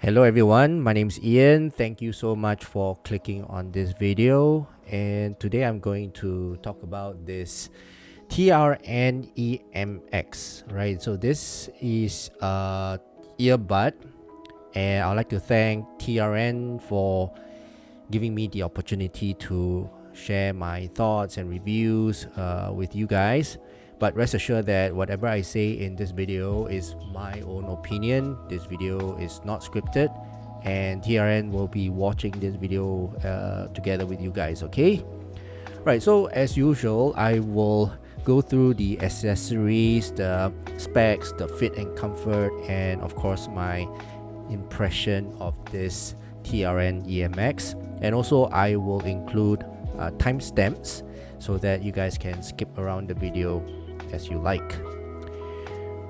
Hello everyone, my name is Ian. Thank you so much for clicking on this video, and today I'm going to talk about this TRN EMX, right? So this is a earbud, and I'd like to thank TRN for giving me the opportunity to share my thoughts and reviews with you guys. But rest assured that whatever I say in this video is my own opinion. This video is not scripted, and TRN will be watching this video together with you guys, okay? Right, so as usual, I will go through the accessories, the specs, the fit and comfort, and of course my impression of this TRN EMX. And also I will include timestamps so that you guys can skip around the video as you like.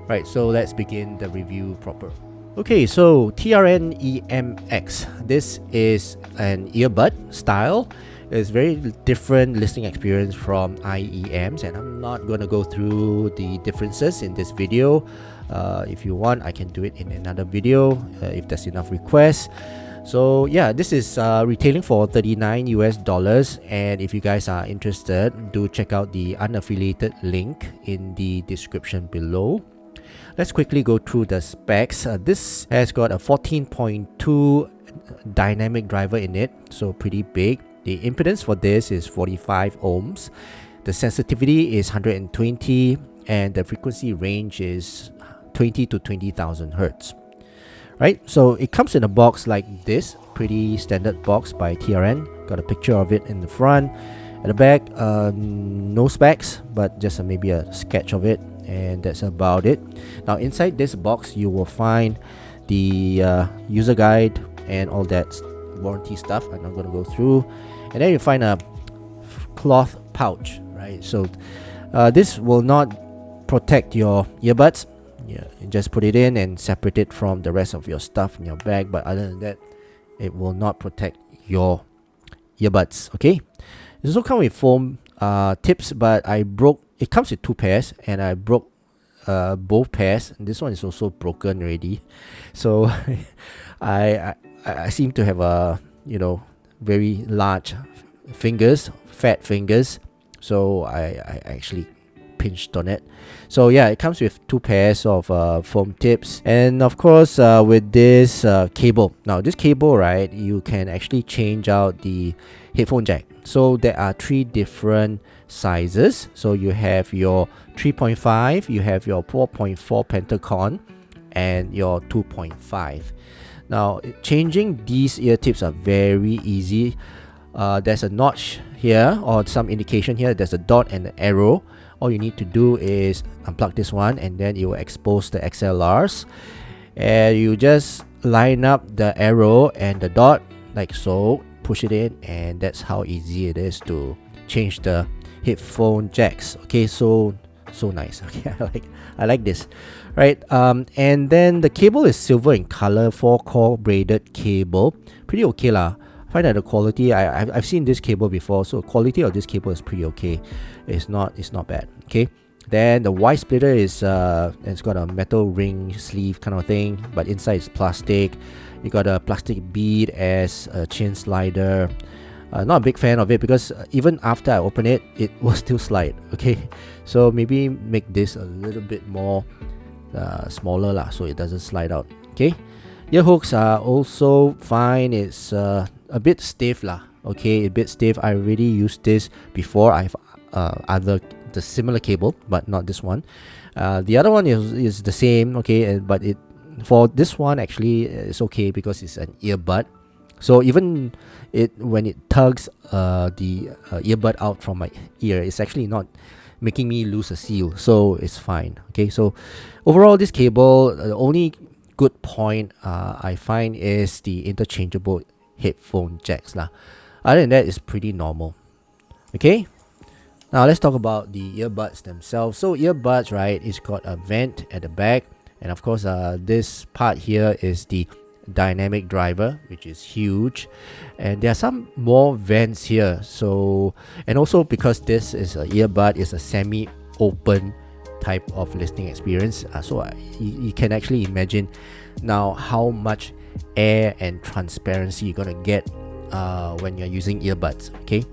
Right, so let's begin the review proper. Okay, so TRN EMX. This is an earbud style. It's very different listening experience from IEMs, and I'm not going to go through the differences in this video. If you want, I can do it in another video if there's enough requests. So yeah, this is retailing for $39 US, and if you guys are interested, do check out the unaffiliated link in the description below. Let's quickly go through the specs. This has got a 14.2 dynamic driver in it, so pretty big. The impedance for this is 45 ohms. The sensitivity is 120, and the frequency range is 20 to 20,000 hertz. Right, so it comes in a box like this, pretty standard box by TRN. Got a picture of it in the front. At the back, no specs, but just maybe a sketch of it, and that's about it. Now inside this box, you will find the user guide and all that warranty stuff. I'm not going to go through. And then you find a cloth pouch, right? So this will not protect your earbuds. Yeah, you just put it in and separate it from the rest of your stuff in your bag, but other than that, it will not protect your earbuds. Okay, it also comes with foam tips, but it comes with two pairs, and I broke both pairs. This one is also broken already, so I seem to have a very large fingers, fat fingers, so I actually pinched on it. So yeah, it comes with two pairs of foam tips, and of course with this cable. Now this cable, right, you can actually change out the headphone jack. So there are three different sizes. So you have your 3.5, you have your 4.4 Pentagon, and your 2.5. Now changing these ear tips are very easy. There's a notch here, or some indication here. There's a dot and an arrow. All you need to do is unplug this one, and then it will expose the XLRs, and you just line up the arrow and the dot like so, push it in, and that's how easy it is to change the headphone jacks. Okay, so nice. Okay, I like this, right? And then the cable is silver in color, 4-core braided cable. Pretty okay lah. Find that the quality, I've seen this cable before, so quality of this cable is pretty okay. It's not bad. Okay, then the Y splitter is it's got a metal ring sleeve kind of thing, but inside is plastic. You got a plastic bead as a chin slider. Not a big fan of it, because even after I open it, it will still slide. Okay, so maybe make this a little bit more smaller lah, so it doesn't slide out. Okay, ear hooks are also fine. It's a bit stiff lah. Okay, a bit stiff. I already used this before. I've the similar cable, but not this one. The other one is the same. Okay, but for this one actually it's okay because it's an earbud. So even when it tugs the earbud out from my ear, it's actually not making me lose a seal, so it's fine. Okay, so overall this cable, the only good point I find is the interchangeable headphone jacks lah. Other than that, it's pretty normal. Okay, now let's talk about the earbuds themselves. So earbuds, right, it's got a vent at the back, and of course this part here is the dynamic driver, which is huge, and there are some more vents here. So, and also because this is an earbud, it's a semi-open type of listening experience, so you can actually imagine now how much air and transparency you're gonna get when you're using earbuds. Okay.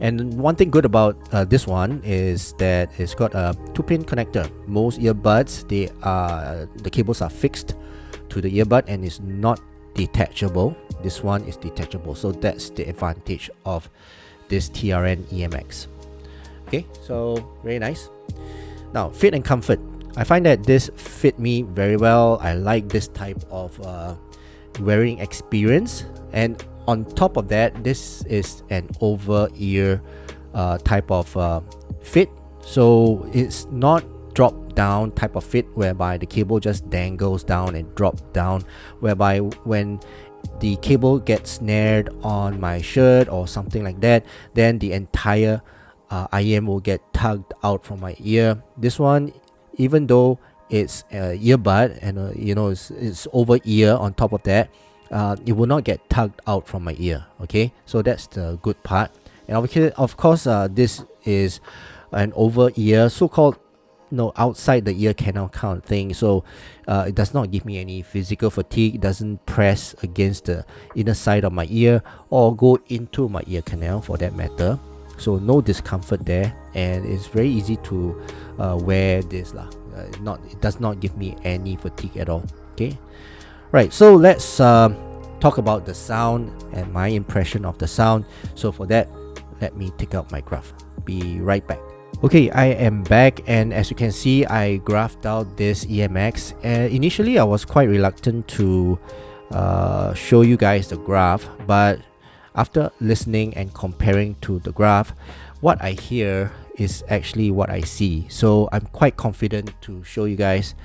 And one thing good about this one is that it's got a 2-pin connector. Most earbuds, the cables are fixed to the earbud and it's not detachable. This one is detachable, so that's the advantage of this TRN EMX. Okay, so very nice. Now, fit and comfort. I find that this fit me very well. I like this type of wearing experience, and on top of that, this is an over ear type of fit, so it's not drop down type of fit whereby the cable just dangles down and drop down, whereby when the cable gets snared on my shirt or something like that, then the entire IM will get tugged out from my ear. This one, even though it's earbud and you know, it's over ear on top of that, it will not get tugged out from my ear. Okay, so that's the good part. And of course, this is an over ear, so-called outside the ear canal kind of thing, so it does not give me any physical fatigue. It doesn't press against the inner side of my ear or go into my ear canal for that matter, so no discomfort there, and it's very easy to wear this lah. It does not give me any fatigue at all. Okay, right, so let's talk about the sound and my impression of the sound. So for that, let me take out my graph. Be right back. Okay, I am back, and as you can see, I graphed out this EMX. Initially, I was quite reluctant to show you guys the graph, but after listening and comparing to the graph, what I hear is actually what I see. So I'm quite confident to show you guys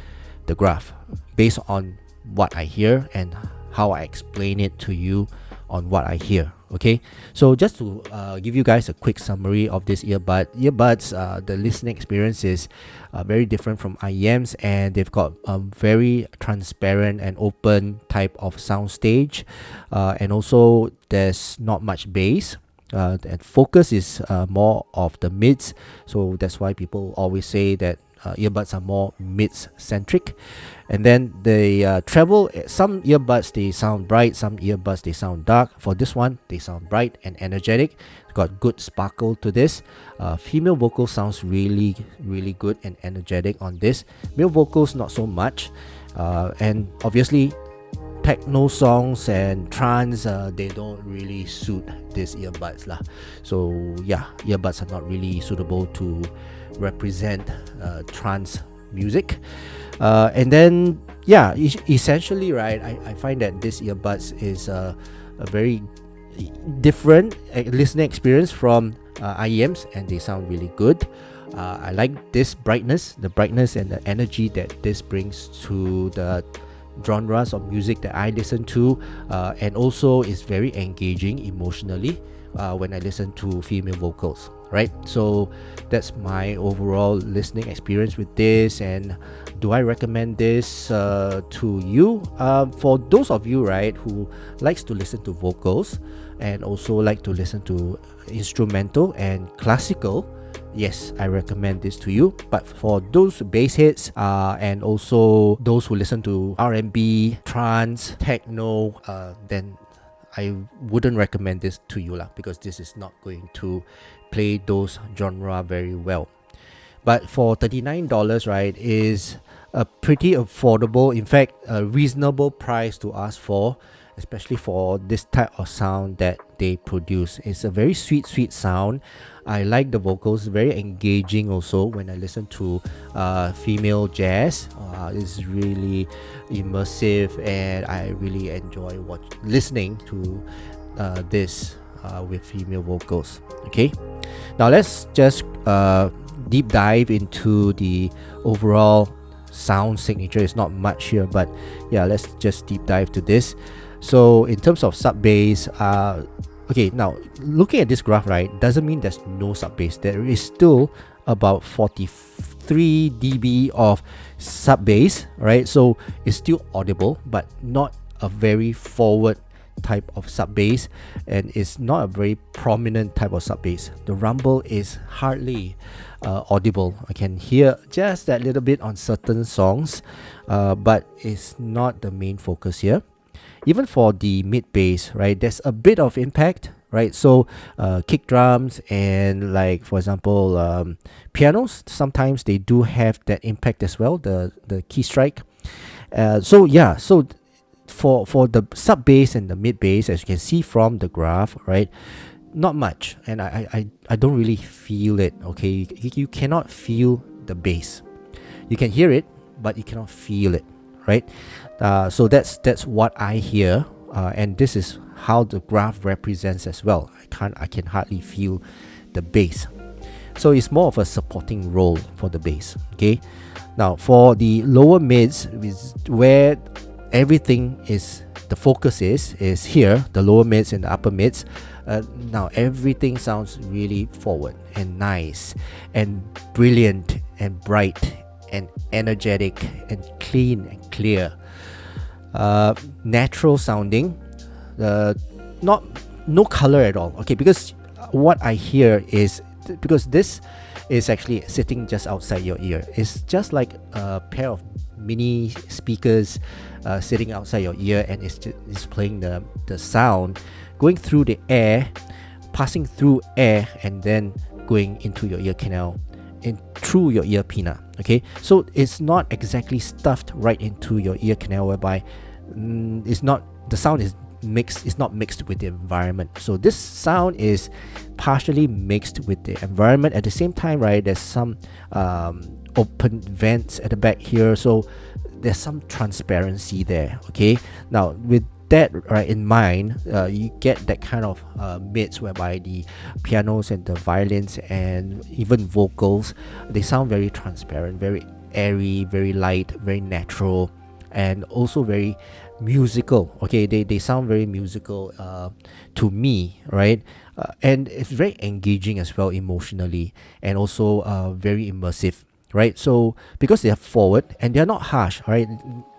the graph based on what I hear and how I explain it to you on what I hear. Okay, so just to give you guys a quick summary of this earbuds, the listening experience is very different from IEMs, and they've got a very transparent and open type of sound stage, and also there's not much bass. And focus is more of the mids, so that's why people always say that earbuds are more mids centric. And then the treble, some earbuds they sound bright, some earbuds they sound dark. For this one, they sound bright and energetic. It's got good sparkle to this. Female vocal sounds really good and energetic on this. Male vocals not so much, and obviously techno songs and trance, they don't really suit these earbuds lah. So yeah, earbuds are not really suitable to represent trance music. And then yeah, essentially, right, I find that this earbuds is a very different listening experience from IEMs, and they sound really good. I like this brightness, the brightness and the energy that this brings to the genres of music that I listen to, and also is very engaging emotionally when I listen to female vocals, right? So that's my overall listening experience with this. And do I recommend this to you? For those of you, right, who likes to listen to vocals and also like to listen to instrumental and classical, yes, I recommend this to you. But for those bass hits and also those who listen to R&B, trance, techno, then I wouldn't recommend this to you lah, because this is not going to play those genre very well. But for $39, right, is a pretty affordable, in fact a reasonable price to ask for, especially for this type of sound that they produce. It's a very sweet sound. I like the vocals, very engaging also when I listen to female jazz. It's really immersive, and I really enjoy listening to this with female vocals. Okay, now let's just deep dive into the overall sound signature. It's not much here, but yeah, let's just deep dive to this. So in terms of sub bass, okay, now looking at this graph, right, doesn't mean there's no sub bass. There is still about 43 dB of sub bass, right? So it's still audible, but not a very forward type of sub bass, and it's not a very prominent type of sub bass. The rumble is hardly audible. I can hear just that little bit on certain songs, but it's not the main focus here. Even for the mid bass, right, there's a bit of impact, right? So kick drums and, like, for example, pianos, sometimes they do have that impact as well, the key strike. So for the sub bass and the mid bass, as you can see from the graph, right, not much, and I don't really feel it. Okay, you cannot feel the bass. You can hear it, but you cannot feel it, right? So that's what I hear, and this is how the graph represents as well. I can hardly feel the bass. So it's more of a supporting role for the bass. Okay, now for the lower mids, where everything is, the focus is here, the lower mids and the upper mids. Now everything sounds really forward and nice and brilliant and bright and energetic and clean and clear, natural sounding, no color at all. Okay, because what I hear is, because this is actually sitting just outside your ear, it's just like a pair of mini speakers sitting outside your ear, and it's playing the sound going through the air, passing through air, and then going into your ear canal and through your ear pinna. Okay, so it's not exactly stuffed right into your ear canal, whereby it's not, the sound is mixed, it's not mixed with the environment. So this sound is partially mixed with the environment. At the same time, right, there's some open vents at the back here, so there's some transparency there. Okay, now with that right in mind, you get that kind of mids whereby the pianos and the violins and even vocals, they sound very transparent, very airy, very light, very natural, and also very musical. Okay, they sound very musical to me, right? And it's very engaging as well emotionally, and also very immersive, right? So because they are forward and they are not harsh, right?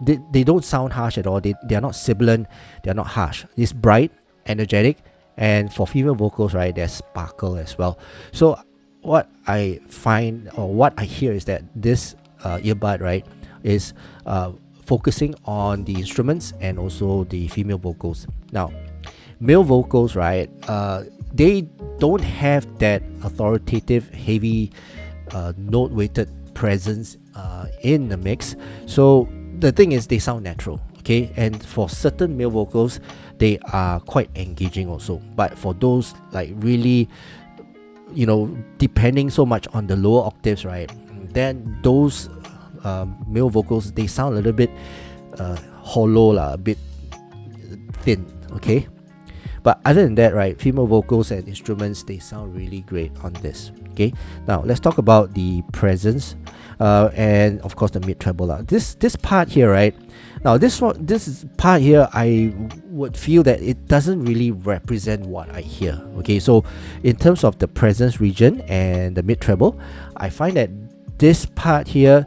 They don't sound harsh at all. They are not sibilant, they are not harsh. It's bright, energetic, and for female vocals, right, there's sparkle as well. So what I find, or what I hear, is that this earbud, right, is focusing on the instruments and also the female vocals. Now male vocals, right, they don't have that authoritative, heavy, note weighted presence in the mix. So the thing is, they sound natural. Okay, and for certain male vocals, they are quite engaging also. But for those, like, really, depending so much on the lower octaves, right, then those male vocals, they sound a little bit hollow, a bit thin. Okay, but other than that, right, female vocals and instruments, they sound really great on this. Okay, now let's talk about the presence, and of course the mid treble. This part here, right, now this part here, I would feel that it doesn't really represent what I hear. Okay, so in terms of the presence region and the mid treble, I find that this part here,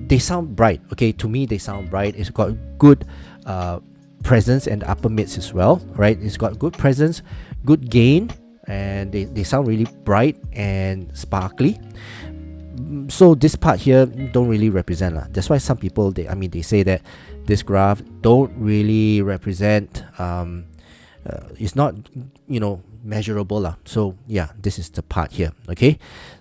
they sound bright. Okay, to me they sound bright. It's got good presence, and upper mids as well, right? It's got good presence, good gain, and they sound really bright and sparkly. So this part here don't really represent lah. That's why some people, they say that this graph don't really represent, it's not measurable lah. So yeah, this is the part here. Okay,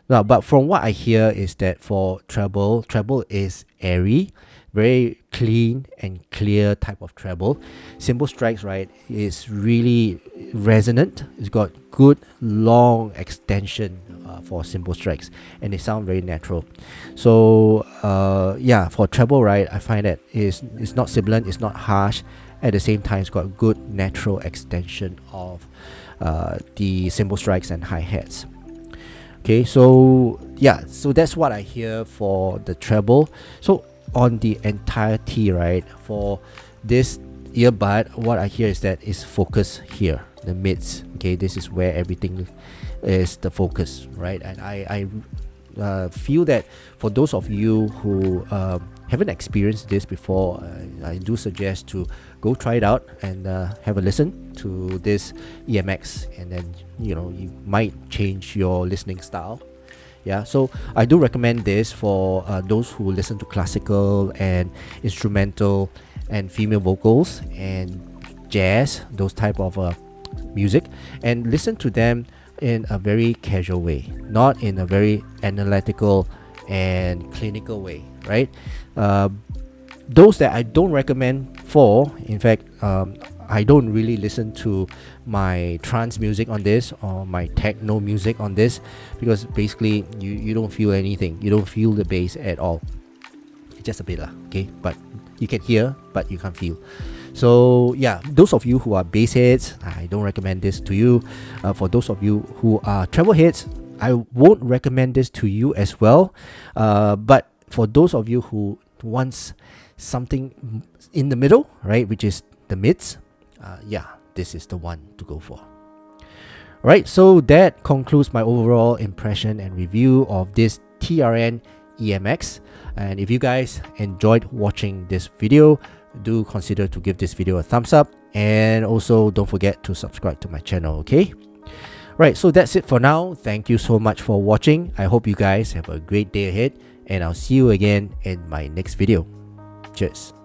now but from what I hear is that for treble is airy, very clean and clear type of treble. Cymbal strikes, right, is really resonant. It's got good long extension for cymbal strikes, and they sound very natural. So yeah, for treble, right, I find that it's not sibilant, it's not harsh. At the same time, it's got good natural extension of the cymbal strikes and hi-hats. Okay, so yeah, so that's what I hear for the treble. So on the entirety, right, for this earbud, what I hear is that it's focus here, the mids. Okay, this is where everything is the focus, right? And I feel that for those of you who haven't experienced this before, I do suggest to go try it out and have a listen to this EMX, and then you might change your listening style. Yeah, so I do recommend this for those who listen to classical and instrumental and female vocals and jazz, those type of music, and listen to them in a very casual way, not in a very analytical and clinical way, right? Those that I don't recommend for, in fact, I don't really listen to my trance music on this or my techno music on this, because basically you don't feel anything. You don't feel the bass at all. Just a bit lah, okay? But you can hear, but you can't feel. So yeah, those of you who are bass heads, I don't recommend this to you. For those of you who are treble heads, I won't recommend this to you as well. But for those of you who wants something in the middle, right, which is the mids, yeah, this is the one to go for. Right, so that concludes my overall impression and review of this TRN EMX. And if you guys enjoyed watching this video, do consider to give this video a thumbs up, and also don't forget to subscribe to my channel, okay? Right, so that's it for now. Thank you so much for watching. I hope you guys have a great day ahead, and I'll see you again in my next video. Cheers.